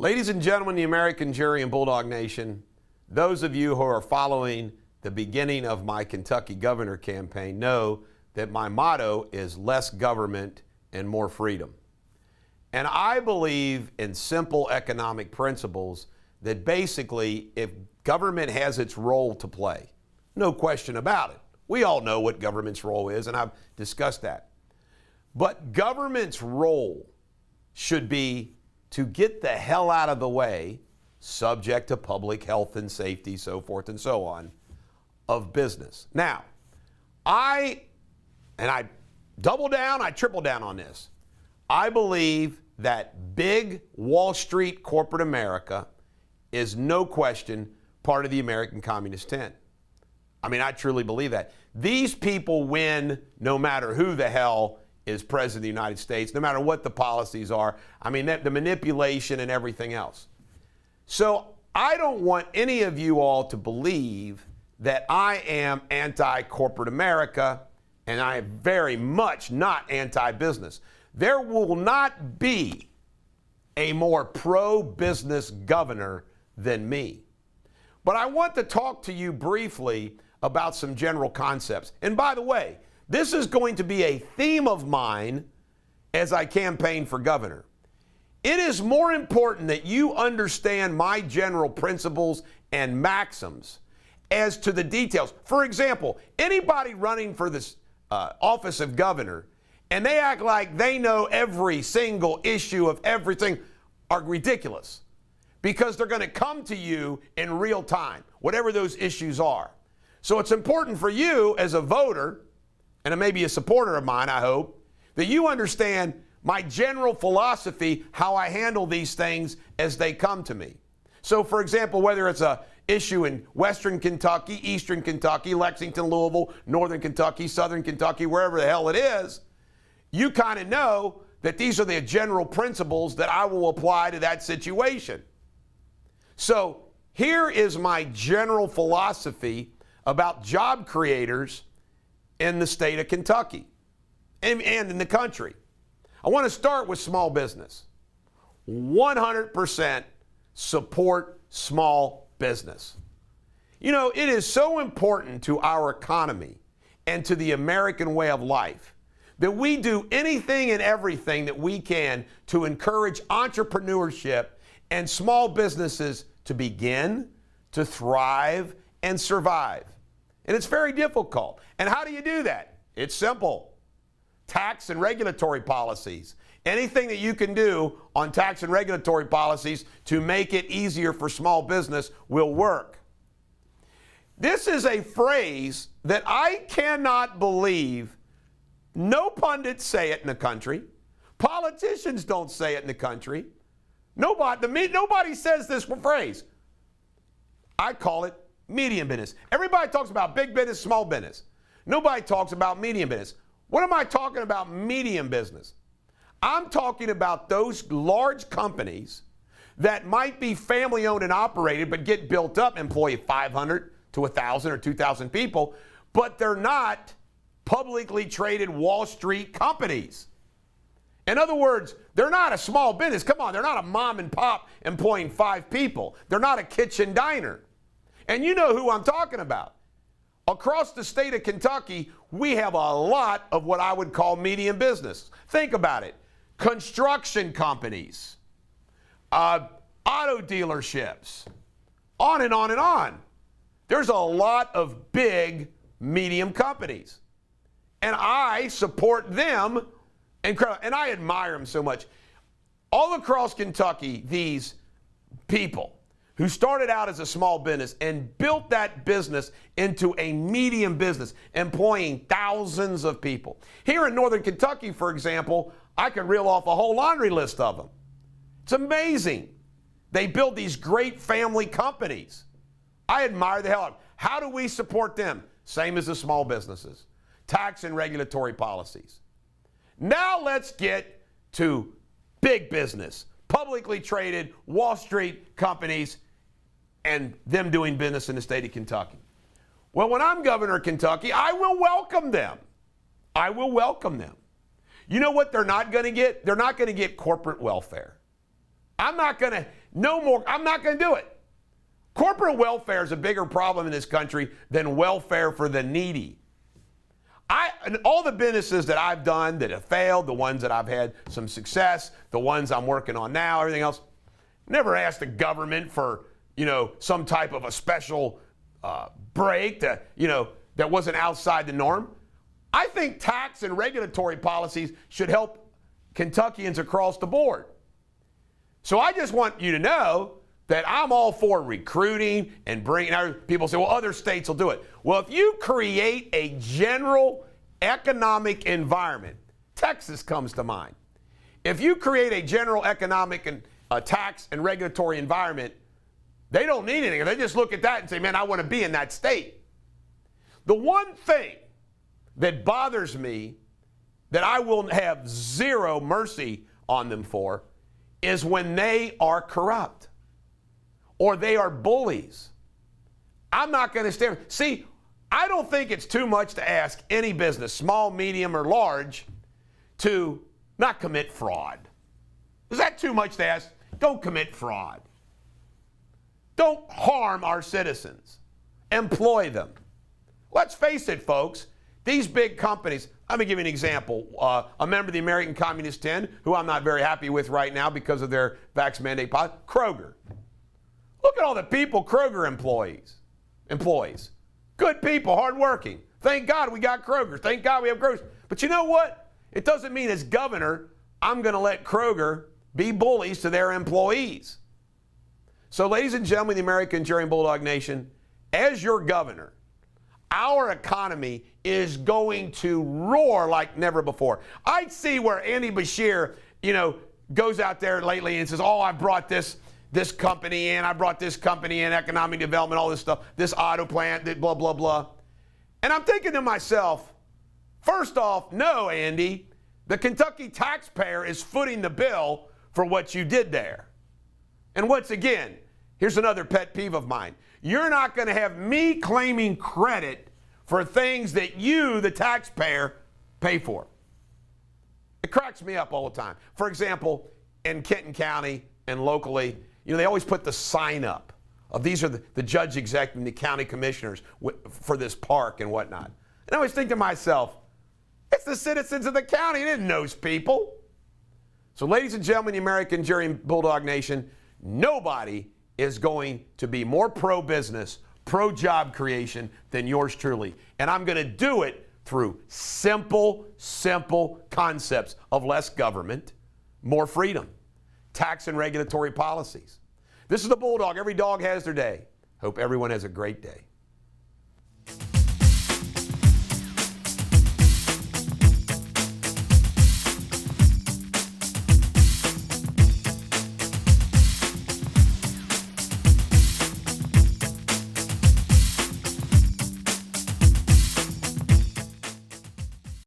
Ladies and gentlemen, the American jury and Bulldog Nation, those of you who are following the beginning of my Kentucky governor campaign know that my motto is less government and more freedom. And I believe in simple economic principles that basically if government has its role to play, no question about it. We all know what government's role is, and I've discussed that. But government's role should be to get the hell out of the way, subject to public health and safety, so forth and so on, of business. Now, I double down, I triple down on this. I believe that big Wall Street corporate America is no question part of the American Communist tent. I mean, I truly believe that. These people win no matter who the hell is president of the United States, no matter what the policies are. I mean, the manipulation and everything else. So I don't want any of you all to believe that I am anti-corporate America, and I am very much not anti-business. There will not be a more pro-business governor than me. But I want to talk to you briefly about some general concepts. And by the way, this is going to be a theme of mine as I campaign for governor. It is more important that you understand my general principles and maxims as to the details. For example, anybody running for this office of governor and they act like they know every single issue of everything are ridiculous, because they're going to come to you in real time, whatever those issues are. So it's important for you as a voter, and maybe a supporter of mine, I hope, that you understand my general philosophy, how I handle these things as they come to me. So, for example, whether it's a issue in Western Kentucky, Eastern Kentucky, Lexington, Louisville, Northern Kentucky, Southern Kentucky, wherever the hell it is, you kind of know that these are the general principles that I will apply to that situation. So here is my general philosophy about job creators in the state of Kentucky and in the country. I want to start with small business. 100% support small business. You know, it is so important to our economy and to the American way of life that we do anything and everything that we can to encourage entrepreneurship and small businesses to begin, to thrive, and survive. And it's very difficult. And how do you do that? It's simple. Tax and regulatory policies. Anything that you can do on tax and regulatory policies to make it easier for small business will work. This is a phrase that I cannot believe no pundits say it in the country. Politicians don't say it in the country. Nobody says this phrase. I call it medium business. Everybody talks about big business, small business. Nobody talks about medium business. What am I talking about medium business? I'm talking about those large companies that might be family owned and operated but get built up, employ 500 to 1,000 or 2,000 people, but they're not publicly traded Wall Street companies. In other words, they're not a small business. Come on, they're not a mom and pop employing 5 people. They're not a kitchen diner. And you know who I'm talking about. Across the state of Kentucky, we have a lot of what I would call medium business. Think about it. Construction companies, auto dealerships, on and on and on. There's a lot of big, medium companies. And I support them, and I admire them so much. All across Kentucky, these people who started out as a small business and built that business into a medium business, employing thousands of people. Here in Northern Kentucky, for example, I could reel off a whole laundry list of them. It's amazing. They build these great family companies. I admire the hell out of them. How do we support them? Same as the small businesses. Tax and regulatory policies. Now let's get to big business, publicly traded Wall Street companies, and them doing business in the state of Kentucky. Well, when I'm governor of Kentucky, I will welcome them. I will welcome them. You know what they're not going to get? They're not going to get corporate welfare. I'm not going to No more. I'm not going to do it. Corporate welfare is a bigger problem in this country than welfare for the needy. And all the businesses that I've done that have failed, the ones that I've had some success, the ones I'm working on now, everything else, never asked the government for, some type of a special break that wasn't outside the norm. I think tax and regulatory policies should help Kentuckians across the board. So I just want you to know that I'm all for recruiting and bringing. People say, well, other states will do it. Well, if you create a general economic environment, Texas comes to mind. If you create a general economic and tax and regulatory environment, they don't need anything. They just look at that and say, man, I want to be in that state. The one thing that bothers me, that I will have zero mercy on them for, is when they are corrupt or they are bullies. I'm not going to stand. See, I don't think it's too much to ask any business, small, medium, or large, to not commit fraud. Is that too much to ask? Don't commit fraud. Don't harm our citizens. Employ them. Let's face it, folks. These big companies, let me give you an example. A member of the American Communist 10, who I'm not very happy with right now because of their vax mandate policy, Kroger. Look at all the people Kroger employs. Good people, hardworking. Thank God we got Kroger. Thank God we have groceries. But you know what? It doesn't mean as governor, I'm going to let Kroger be bullies to their employees. So, ladies and gentlemen, the American Jury and Bulldog Nation, as your governor, our economy is going to roar like never before. I see where Andy Beshear, goes out there lately and says, oh, I brought this company in, I brought this company in, economic development, all this stuff, this auto plant, blah, blah, blah. And I'm thinking to myself, first off, no, Andy, the Kentucky taxpayer is footing the bill for what you did there. And once again, here's another pet peeve of mine. You're not going to have me claiming credit for things that you, the taxpayer, pay for. It cracks me up all the time. For example, in Kenton County and locally, they always put the sign up of these are the judge executive and the county commissioners for this park and whatnot. And I always think to myself, it's the citizens of the county. They didn't know those people. So, ladies and gentlemen, the American Jury and Bulldog Nation, nobody is going to be more pro-business, pro-job creation than yours truly. And I'm going to do it through simple concepts of less government, more freedom, tax and regulatory policies. This is the Bulldog. Every dog has their day. Hope everyone has a great day.